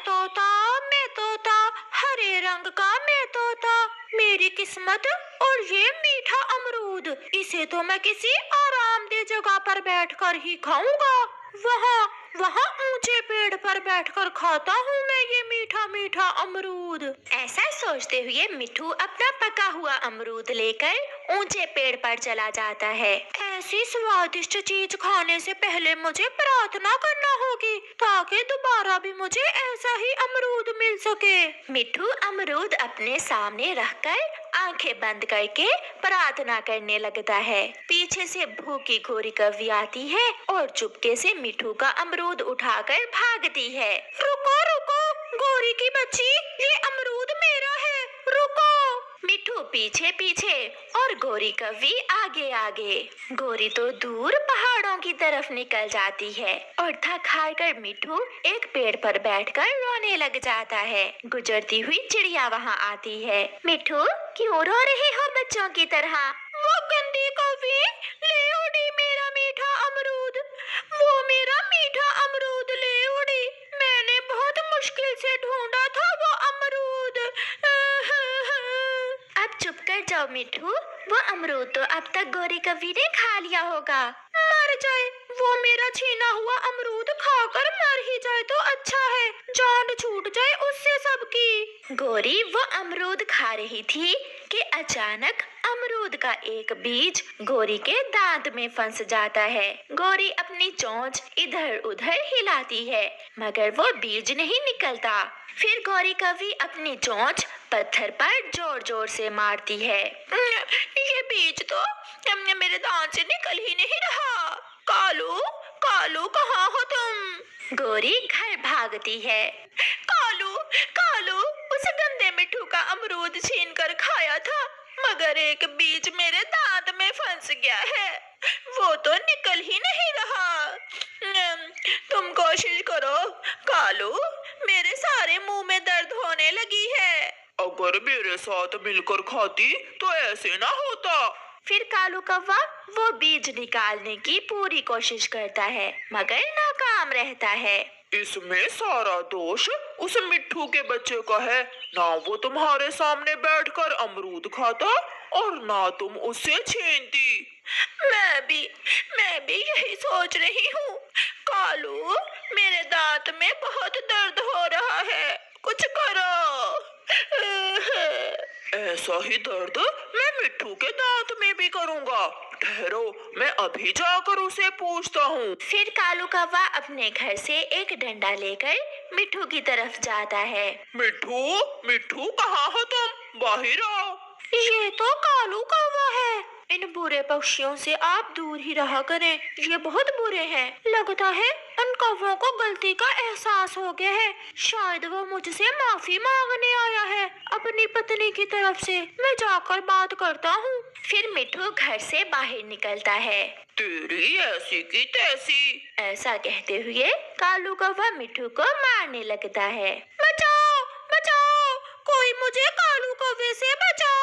मैं तोता, हरे रंग का मैं तोता, मेरी किस्मत और ये मीठा अमरूद, इसे तो मैं किसी आरामदेह जगह पर बैठकर ही खाऊंगा। वहाँ वहाँ ऊंचे पेड़ पर बैठकर खाता हूँ मैं ये मीठा मीठा अमरूद। ऐसा सोचते हुए मिट्ठू अपना पका हुआ अमरूद लेकर ऊंचे पेड़ पर चला जाता है। ऐसी स्वादिष्ट चीज खाने से पहले मुझे प्रार्थना करना होगी ताकि दोबारा भी मुझे ऐसा ही अमरूद मिल सके। मिट्ठू अमरूद अपने सामने रखकर आंखें बंद करके प्रार्थना करने लगता है। पीछे से भूखी घोरी कौवी आती है और चुपके से मिट्ठू का अमरूद उठाकर भागती है। रुको रुको गोरी की बच्ची, ये अमरूद मेरा है, रुको। मिट्ठू पीछे पीछे और गोरी कौवी आगे आगे। गोरी तो दूर पहाड़ों की तरफ निकल जाती है और थक हार कर मिट्ठू एक पेड़ पर बैठकर रोने लग जाता है। गुजरती हुई चिड़िया वहाँ आती है। मिट्ठू क्यों रो रहे हो बच्चों की तरह? वो गंदी कौवी ले उड़ी मेरा मीठा अमरूद, वो मेरा मीठा अमरूद ले उड़ी। मैंने बहुत मुश्किल से ढूंढा था वो अमरूद। अब चुप कर जाओ मिट्ठू, वो अमरूद तो अब तक गोरी कौवी ने खा लिया होगा। मर जाए, वो मेरा छीना हुआ अमरूद खाकर मर ही जाए तो अच्छा है, जान छूट जाए उससे सबकी। गोरी वो अमरूद खा रही थी कि अचानक अमरूद का एक बीज गोरी के दांत में फंस जाता है। गोरी अपनी चोंच इधर उधर हिलाती है मगर वो बीज नहीं निकलता। फिर गोरी कौवी अपनी चोंच पत्थर पर जोर जोर से मारती है। ये बीज तो मेरे दांत से निकल ही नहीं रहा। कालू कालू कहाँ हो तुम? गोरी घर भागती है। कालू कालू उस गंदे मिट्ठू का अमरूद छीन कर खाया था मगर एक बीज मेरे दांत में फंस गया है, वो तो निकल ही नहीं रहा। तुम कोशिश करो कालू, मेरे सारे मुंह में दर्द होने लगी है। अगर मेरे साथ मिलकर खाती तो ऐसे ना होता। फिर कालू कौवा वो बीज निकालने की पूरी कोशिश करता है मगर नाकाम रहता है। इसमें सारा दोष उस मिट्ठू के बच्चे का है, ना वो तुम्हारे सामने बैठकर अमरूद खाता और ना तुम उससे छीनती। मैं भी यही सोच रही हूँ। कालू मेरे दांत में बहुत दर्द हो रहा है, कुछ करो। ऐसा ही दर्द मैं मिट्ठू के दांत में भी करूँगा। ठहरो, मैं अभी जाकर उसे पूछता हूँ। फिर कालू कौवा अपने घर से एक डंडा लेकर मिट्ठू की तरफ जाता है। मिट्ठू मिट्ठू कहाँ हो तुम? बाहर आओ। ये तो कालू कौवा है। इन बुरे पक्षियों से आप दूर ही रहा करें, ये बहुत बुरे हैं। लगता है उन कौवों को गलती का एहसास हो गया है, शायद वो मुझसे माफी मांगने आया है अपनी पत्नी की तरफ से। मैं जाकर बात करता हूँ। फिर मिट्ठू घर से बाहर निकलता है। तेरी ऐसी की तैसी, ऐसा कहते हुए कालू कौवा मिट्ठू को मारने लगता है। बचाओ बचाओ, कोई मुझे कालू कौवे से बचाओ।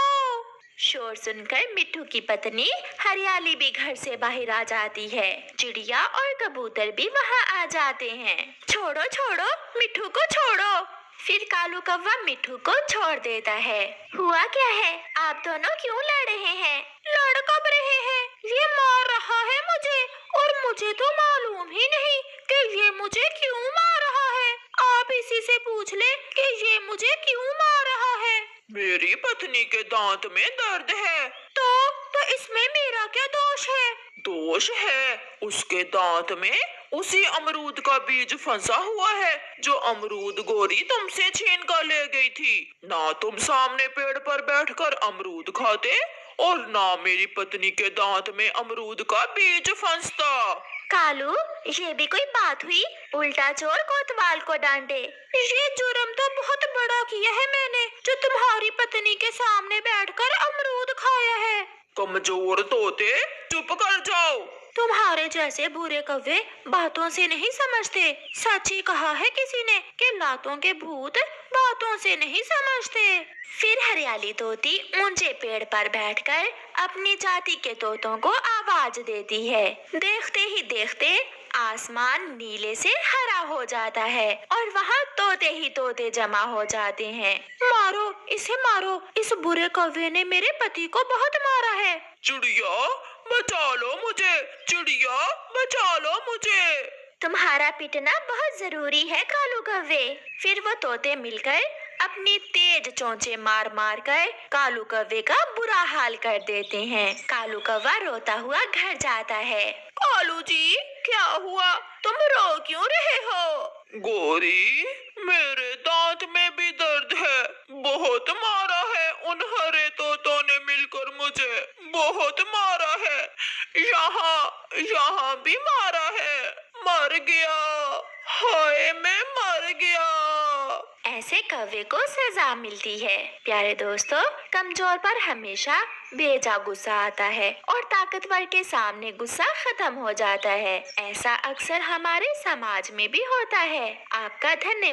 शोर सुनकर मिट्ठू की पत्नी हरियाली भी घर से बाहर आ जाती है। चिड़िया और कबूतर भी वहाँ आ जाते हैं। छोड़ो छोड़ो, मिट्ठू को छोड़ो। फिर कालू कौवा मिट्ठू को छोड़ देता है। हुआ क्या है, आप दोनों क्यों लड़ रहे हैं? लड़ कब रहे हैं? ये मार रहा है मुझे और मुझे तो मालूम ही नहीं कि ये मुझे क्यों मार रहा है। आप इसी से पूछ ले कि ये मुझे क्यों मार रहा है। मेरी पत्नी के दांत में दर्द है। तो इसमें मेरा क्या दोष है? दोष है उसके दांत में उसी अमरूद का बीज फंसा हुआ है जो अमरूद गोरी तुमसे छीन कर ले गई थी। ना तुम सामने पेड़ पर बैठकर अमरूद खाते और ना मेरी पत्नी के दांत में अमरूद का बीज फंसता। कालू ये भी कोई बात हुई? उल्टा चोर कोतवाल को डांटे। ये जुर्म तो बहुत बड़ा किया है मैंने, जो तुम्हारी पत्नी के सामने बैठकर अमरूद खाया है। कमजोर तोते चुप कर जाओ। तुम्हारे जैसे बुरे कौवे बातों से नहीं समझते। सच ही कहा है किसी ने कि लातों के भूत बातों से नहीं समझते। फिर हरियाली तोती ऊंचे पेड़ पर बैठकर अपनी जाति के तोतों को आवाज देती है। देखते ही देखते आसमान नीले से हरा हो जाता है और वहाँ तोते ही तोते जमा हो जाते हैं। मारो, इसे मारो, इस बुरे कौवे ने मेरे पति को बहुत मारा है। चिड़िया बचा लो मुझे, चिड़िया बचा लो मुझे। तुम्हारा पिटना बहुत जरूरी है कालू कौवे। फिर वो तोते मिलकर अपनी तेज चोंचे मार मार कर कालू कौवे का बुरा हाल कर देते हैं। कालू कौवा रोता हुआ घर जाता है। कालू जी, क्या हुआ? तुम रो क्यों रहे हो? गोरी, मेरे दांत में भी दर्द है। बहुत मारा है उन हरे तोतों ने मिलकर मुझे, बहुत मारा है। यहाँ भी मारा है। मर गया, हाय मैं मर गया। ऐसे कौवे को सजा मिलती है। प्यारे दोस्तों, कमजोर पर हमेशा बेजा गुस्सा आता है और ताकतवर के सामने गुस्सा खत्म हो जाता है। ऐसा अक्सर हमारे समाज में भी होता है। आपका धन्यवाद।